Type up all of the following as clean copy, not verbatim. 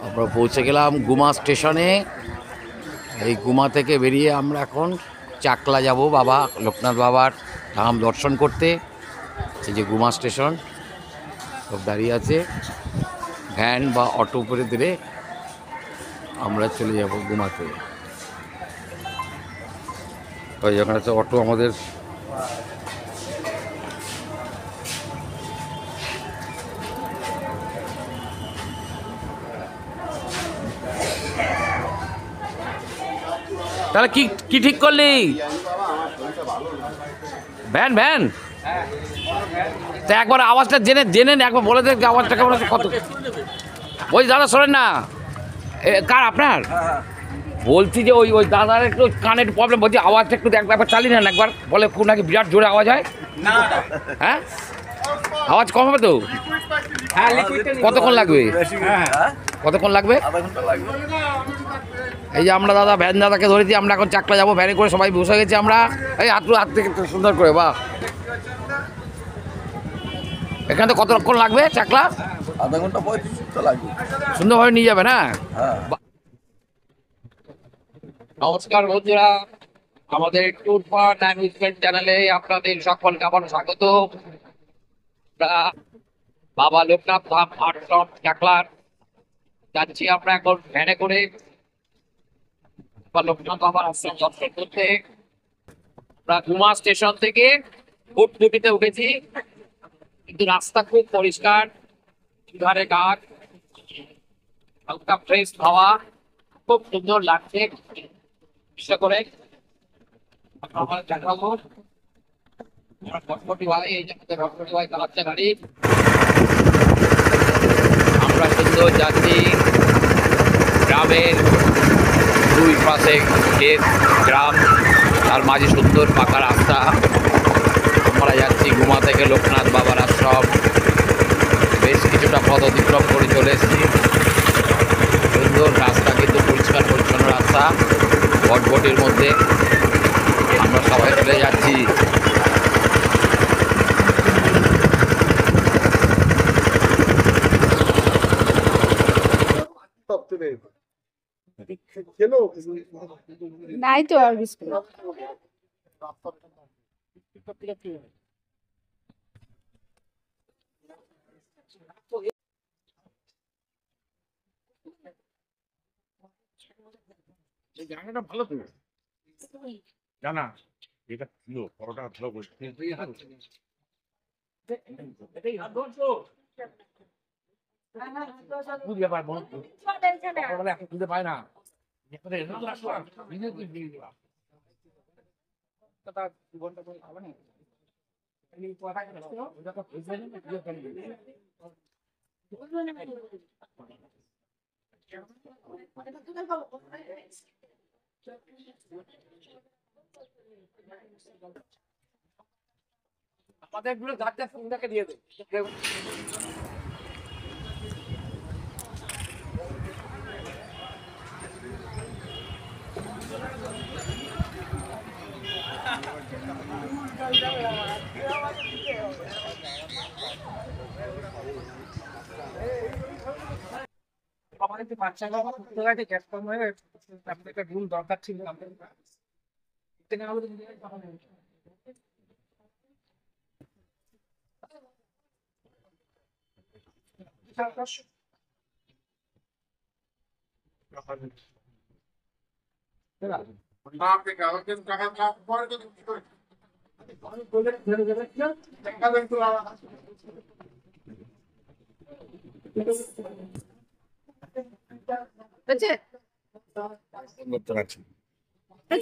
আমরা পৌঁছে গেলাম গুমা স্টেশনে। এই গুমা থেকে বেরিয়ে আমরা এখন চাকলা যাব বাবা লোকনাথ বাবার ধাম দর্শন করতে। এই যে গুমা স্টেশন, সব দাঁড়িয়ে আছে, ভ্যান বা অটো করে দিলে আমরা চলে যাব গুমাতে। ওই ওখানে তো অটো আমাদের তাহলে কি কি ঠিক করলি? ভ্যান ভ্যান তা একবার আওয়াজটা জেনে জেনে একবার বলে দেখ আওয়াজটা কেমন আছে কত। বলছি দাদা শোনেন না, কার আপনার? বলছি যে ওই ওই দাদার একটু কানের প্রবলেম, বলছি আওয়াজটা একটু একবার চালিয়ে নেন একবার, বলে খুব নাকি বিরাট জোরে আওয়াজ হয়। হ্যাঁ আওয়াজ কম হবে তো? কতক্ষণ লাগবে? কতক্ষণ লাগবে? এই যে আমরা দাদা ভ্যান দাদাকে ধরেছি, আমরা এখন চাকলা যাবো, ভ্যানে করে সবাই বসে গেছি আমরা। এই হাত থেকে সুন্দর করে বাহ। এখানে তো কতক্ষণ লাগবে চাকলা? আধা ঘন্টা 35 মিনিট লাগবে। সুন্দরভাবে নিয়ে যাবে না? হ্যাঁ। নমস্কার বন্ধুরা, আমাদের ট্যুর ফান অ্যামিউজমেন্ট চ্যানেলে আপনাদের সকলকে আবার স্বাগত। আমরা বাবা লোকনাথ ধাম আশ্রম চাকলার যাচ্ছি আমরা এখন ভ্যানে করে বাবা লোকনাথ বাবার আশ্রম দর্শন করতে। আমরা গুমা স্টেশন থেকে ফুটফুটিতে উঠেছি, কিন্তু রাস্তা খুব পরিষ্কার, দুধারে গাছ, হালকা ফ্রেশ হাওয়া, খুব সুন্দর লাগছে। বিশেষ করে আমরা দেখাবো ভটভটি ভাই, এই যে ভটভটি ভাই চালাচ্ছে গাড়ি। আমরা সুন্দর যাচ্ছি, গ্রামের দুই পাশে ক্ষেত গ্রাম, তার মাঝে সুন্দর পাকা রাস্তা। আমরা যাচ্ছি গুমা থেকে লোকনাথ বাবার আশ্রম। বেশ কিছুটা পথ অতিক্রম করে চলে এসেছি। সুন্দর রাস্তা, কিন্তু পরিষ্কার পরিচ্ছন্ন রাস্তা, ভটভটির মধ্যে আমরা সবাই চলে যাচ্ছি। নাই তো আর বিস্কুট। এই জায়গাটা ভালো তো জানা, এটা ছিল পরোটা ভালো বসে ব্যাপার বল তো, এখন খুঁজে পায় না। আমাদের গুলো গাছটা ফোনটাকে দিয়ে দেয়। আমাদের তো বাচ্চা বাবা করতে গেছে গ্যাস কম হয়ে গেছে, আমাদের একটা রুম দরকার ছিল। আমাদের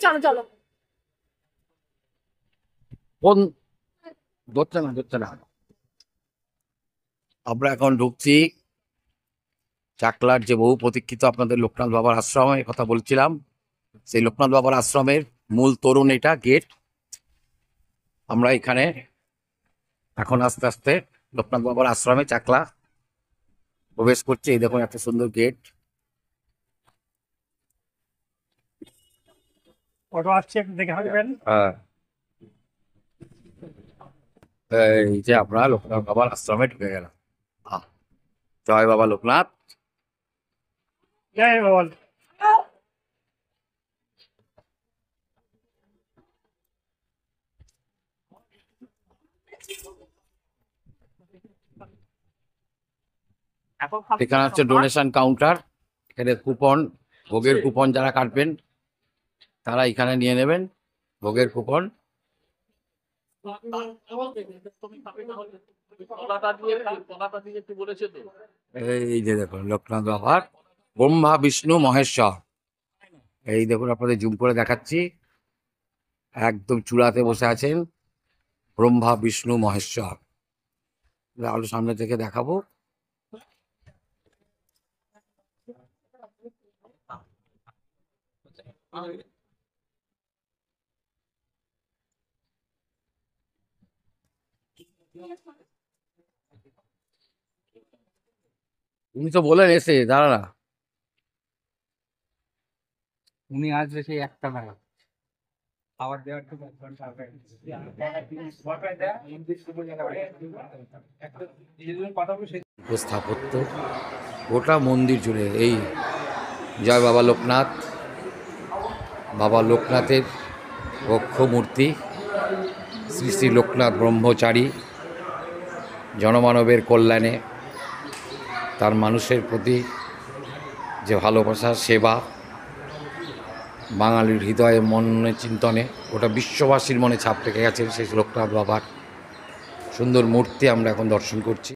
চলো চলো। কোন ধরছে না ধরছে না। আমরা এখন ঢুকছি চাকলার যে বহু প্রতীক্ষিত আপনাদের লোকনাথ বাবার আশ্রমের কথা বলছিলাম, সেই লোকনাথ বাবার আশ্রমের মূল তরুণ এটা গেট। আমরা এখানে এখন আস্তে আস্তে লোকনাথ বাবার আশ্রমে চাকলা প্রবেশ করছি। এই দেখুন এত সুন্দর গেট। অটো আসছে, একটু দেখে আসবেন। হ্যাঁ, এই যে আমরা লোকনাথ বাবার আশ্রমে ঢুকে গেলাম। জয় বাবা লোকনাথ। জয় বাবা। এখানে হচ্ছে ডোনেশন কাউন্টার। এখানে কুপন, ভোগের কুপন যারা কাটবেন তারা এখানে নিয়ে নেবেন ভোগের কুপন। এই যে দেখুন লোকনাথ বাবার ব্রহ্মা বিষ্ণু মহেশ্বর। এই দেখুন আপনাদের জুম করে দেখাচ্ছি, একদম চূড়াতে বসে আছেন ব্রহ্মা বিষ্ণু মহেশ্বর। আরো সামনে থেকে দেখাবো। উনি তো বলেন এসে দাঁড়া না, উনি আসবে সেই 1টা নাগাদ খাবার দেওয়ার তো 1 ঘন্টা আগে। স্থাপত্য গোটা মন্দির জুড়ে এই জয় বাবা লোকনাথ, বাবা লোকনাথের বক্ষ মূর্তি, শ্রী শ্রী লোকনাথ ব্রহ্মচারী, জনমানবের কল্যাণে তার মানুষের প্রতি যে ভালোবাসা, সেবা, বাঙালির হৃদয়ে মনে চিন্তনে গোটা বিশ্ববাসীর মনে ছাপ রেখে গেছেন সেই লোকনাথ বাবার সুন্দর মূর্তি আমরা এখন দর্শন করছি।